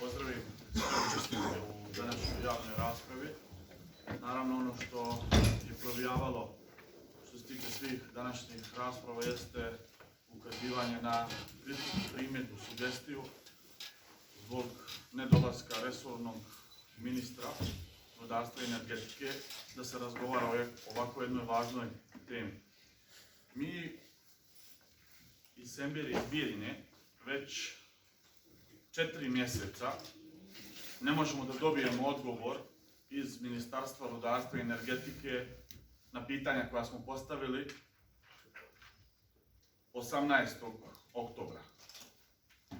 pozdravim učesnike u današnjoj javnoj raspravi. Naravno, ono što je provijavalo što se tiče svih današnjih rasprava jeste ukazivanje na kritiku, primjedbu, sugestiju zbog nedolaska resornog ministra rudarstva i energetike da se razgovara o ovako jednoj važnoj temi. Mi iz Sembire i Bijeljine već 4 mjeseca ne možemo da dobijemo odgovor iz Ministarstva rudarstva i energetike na pitanja koja smo postavili 18. oktobra.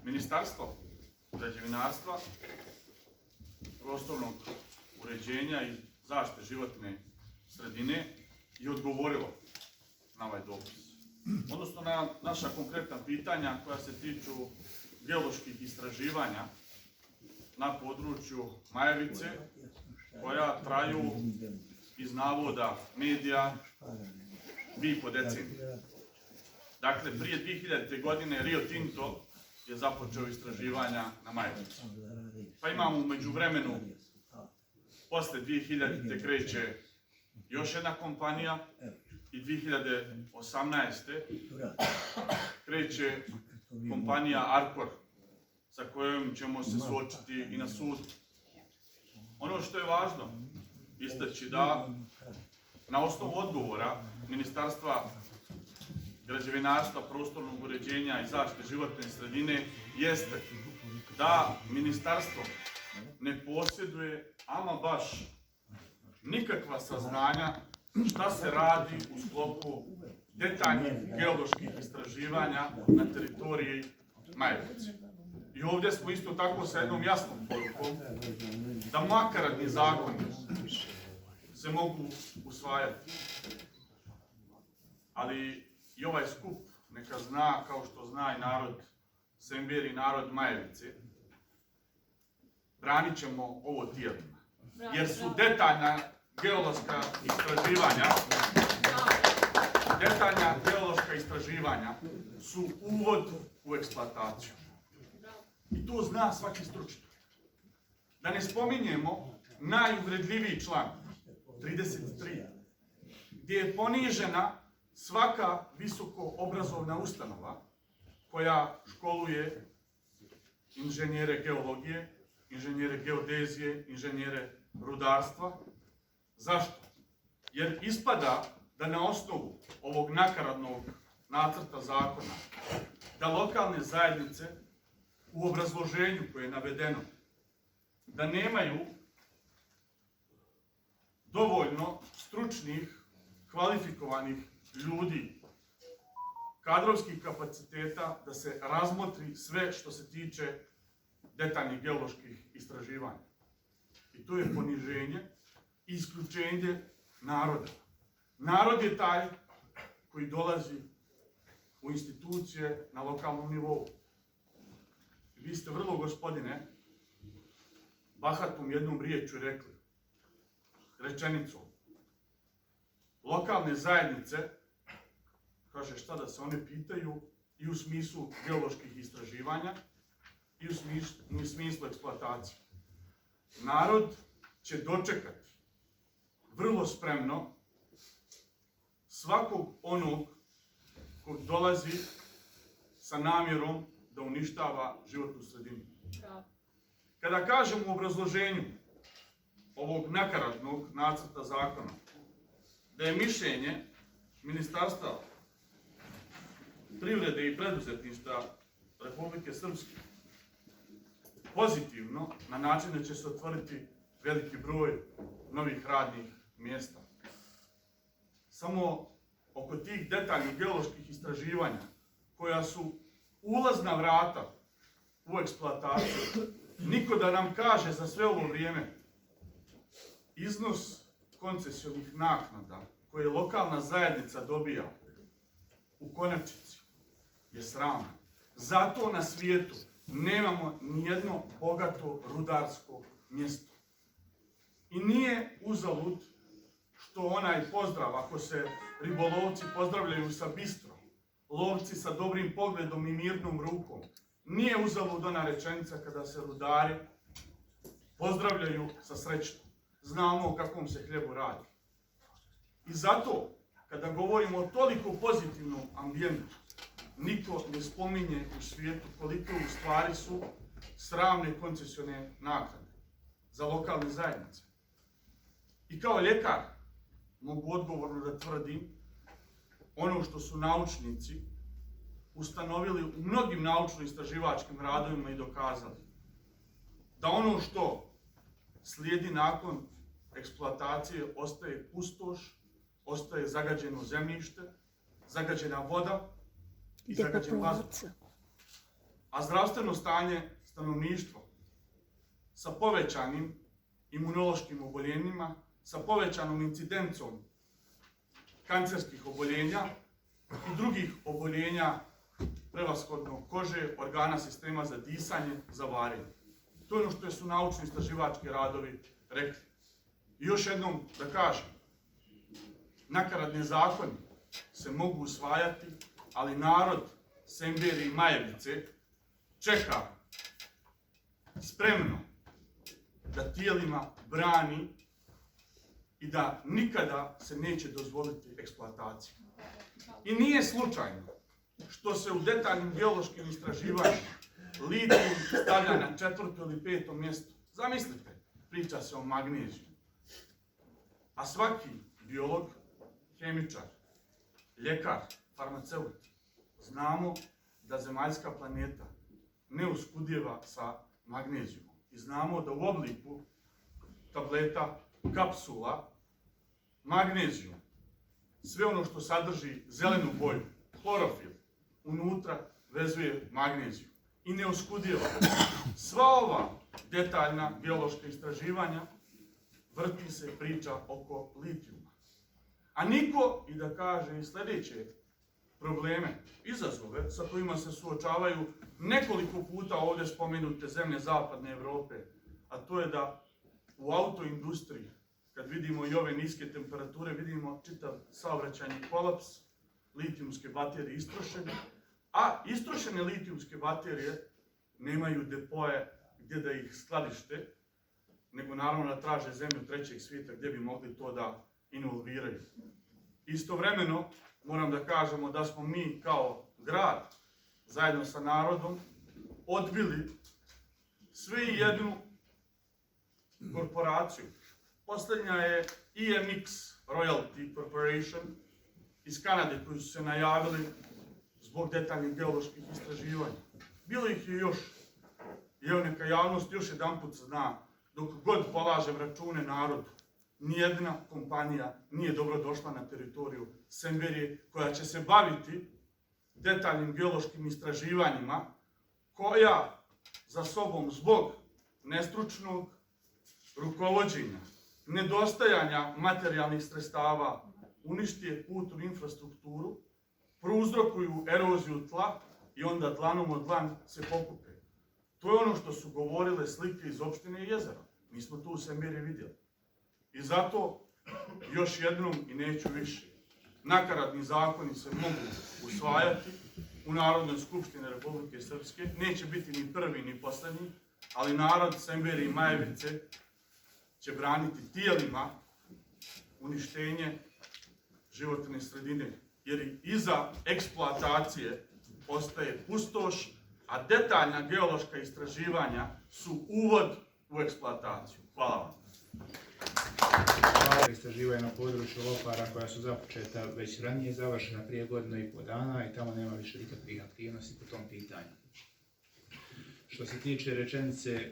Ministarstvo građevinarstva, prostornog uređenja i zaštite životne sredine je odgovorilo na ovaj dopis. Odnosno na naša konkretna pitanja koja se tiču geoloških istraživanja na području Majevice, koja traju iz navoda medija 2,5 decenije. Dakle, prije 2000. godine Rio Tinto je započeo istraživanja na Majevici. Pa imamo u međuvremenu, posle 2000. kreće još jedna kompanija i 2018. kreće kompanija Arcor, sa kojom ćemo se suočiti i na sudu. Ono što je važno istaći da na osnovu odgovora Ministarstva građevinarstva, prostornog uređenja i zaštite životne sredine jeste da ministarstvo ne posjeduje ama baš nikakva saznanja šta se radi u sklopu detaljnih geoloških istraživanja na teritoriji Majevice. I ovdje smo isto tako sa jednom jasnom porukom da makaradni zakoni se mogu usvajati. Ali i ovaj skup neka zna, kao što zna i narod Sembire i narod Majevice, branit ćemo ovo tijelima. Jer su detaljna geološka istraživanja su uvod u eksploataciju. I to zna svaki stručnjak. Da ne spominjemo najuvredljiviji član, 33, gdje je ponižena svaka visoko obrazovna ustanova koja školuje inženjere geologije, inženjere geodezije, inženjere rudarstva. Zašto? Jer ispada da na osnovu ovog nakaradnog nacrta zakona da lokalne zajednice u obrazloženju koje je navedeno da nemaju dovoljno stručnih, kvalifikovanih ljudi, kadrovskih kapaciteta da se razmotri sve što se tiče detaljnih geoloških istraživanja. I to je poniženje i isključenje naroda. Narod je taj koji dolazi u institucije na lokalnom nivou. Vi ste vrlo, gospodine, bahatom jednom riječju rekli, rečenicom, lokalne zajednice, kaže šta da se one pitaju i u smislu geoloških istraživanja i u smislu eksploatacije. Narod će dočekati vrlo spremno svakog onog kog dolazi sa namjerom da uništava životnu sredinu. Kada kažem u obrazloženju ovog nakaradnog nacrta zakona da je mišljenje Ministarstva privrede i preduzetništva Republike Srpske pozitivno na način da će se otvoriti veliki broj novih radnih mjesta. Samo oko tih detaljnih geoloških istraživanja koja su ulazna vrata u eksploataciju, niko da nam kaže za sve ovo vrijeme iznos koncesijskih naknada koje lokalna zajednica dobija u konačnici je sraman. Zato na svijetu nemamo nijedno bogato rudarsko mjesto. I nije uzalud što onaj pozdrav, ako se ribolovci pozdravljaju sa bistro, lovci sa dobrim pogledom i mirnom rukom, nije uzalud ona rečenica kada se rudari pozdravljaju sa srećom. Znamo o kakvom se hljebu radi. I zato, kada govorimo o toliko pozitivnom ambijentu, niko ne spominje u svijetu koliko u stvari su sramne koncesione naknade za lokalne zajednice. I kao ljekar mogu odgovorno da tvrdim ono što su naučnici ustanovili u mnogim naučno-istraživačkim radovima i dokazali. Da ono što slijedi nakon eksploatacije ostaje pustoš, ostaje zagađeno zemljište, zagađena voda i zagađen vazduh. A zdravstveno stanje stanovništva sa povećanim imunološkim oboljenjima, sa povećanom incidencom kancerskih oboljenja i drugih oboljenja prevashodno kože, organa sistema za disanje, za varenje. To je ono što su naučno-istraživački radovi rekli. I još jednom da kažem, nakaradne zakoni se mogu usvajati, ali narod Semberije i Majevice čeka spremno da tijelima brani i da nikada se neće dozvoliti eksploatacija. I nije slučajno što se u detaljnim geološkim istraživanjima litijum stavlja na 4. ili 5. mjesto. Zamislite, priča se o magneziju. A svaki biolog, hemičar, ljekar, farmaceut, znamo da zemaljska planeta ne uskudijeva sa magnezijom. I znamo da u obliku tableta, kapsula, magnezijum, sve ono što sadrži zelenu boju, klorofil, unutra vezuje magneziju i ne oskudijeva. Sva ova detaljna geološka istraživanja vrti se priča oko litijuma. A niko i da kaže i sljedeće probleme, izazove sa kojima se suočavaju nekoliko puta ovdje spomenute zemlje zapadne Europe, a to je da u autoindustriji, kad vidimo i ove niske temperature, vidimo čitav saobraćajni kolaps, litijumske baterije istrošene, a istrošene litijumske baterije nemaju depoje gdje da ih skladište, nego naravno da traže zemlju trećeg svijeta gdje bi mogli to da involviraju. Istovremeno, moram da kažemo da smo mi kao grad, zajedno sa narodom, odbili sve i jednu korporaciju. Posljednja je EMX Royalty Corporation iz Kanade, koji su se najavili zbog detaljnih geoloških istraživanja. Bilo ih je još, i evo neka javnost još jedanput zna, dok god polažem račune narodu, nijedna kompanija nije dobro došla na teritoriju Semberije koja će se baviti detaljnim geološkim istraživanjima, koja za sobom zbog nestručnog rukovođenja, nedostajanja materijalnih sredstava uništije putnu infrastrukturu, prouzrokuju eroziju tla i onda dlanom od dlan se pokupe. To je ono što su govorile slike iz opštine Jezero. Mi smo to u Semberiji vidjeli. I zato još jednom i neću više. Nakaradni zakoni se mogu usvajati u Narodnoj skupštini Republike Srpske. Neće biti ni prvi ni posljednji, ali narod Semberije i Majevice će braniti tijelima uništenje životne sredine. Jer iza eksploatacije ostaje pustoš, a detaljna geološka istraživanja su uvod u eksploataciju. Hvala vam. Istraživanja na području Lopara koja su započeta već ranije, završena prije 1,5 dana i tamo nema više nikakvih aktivnosti po tom pitanju. Što se tiče rečenice,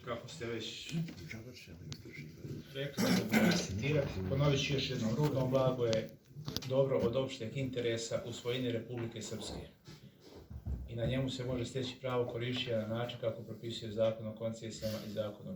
kako ste već rekli, ponovit ću još jednom, rudno blago je dobro od opšteg interesa u svojini Republike Srpske i na njemu se može steći pravo korišćenja na način kako propisuje Zakon o koncesijama i Zakon o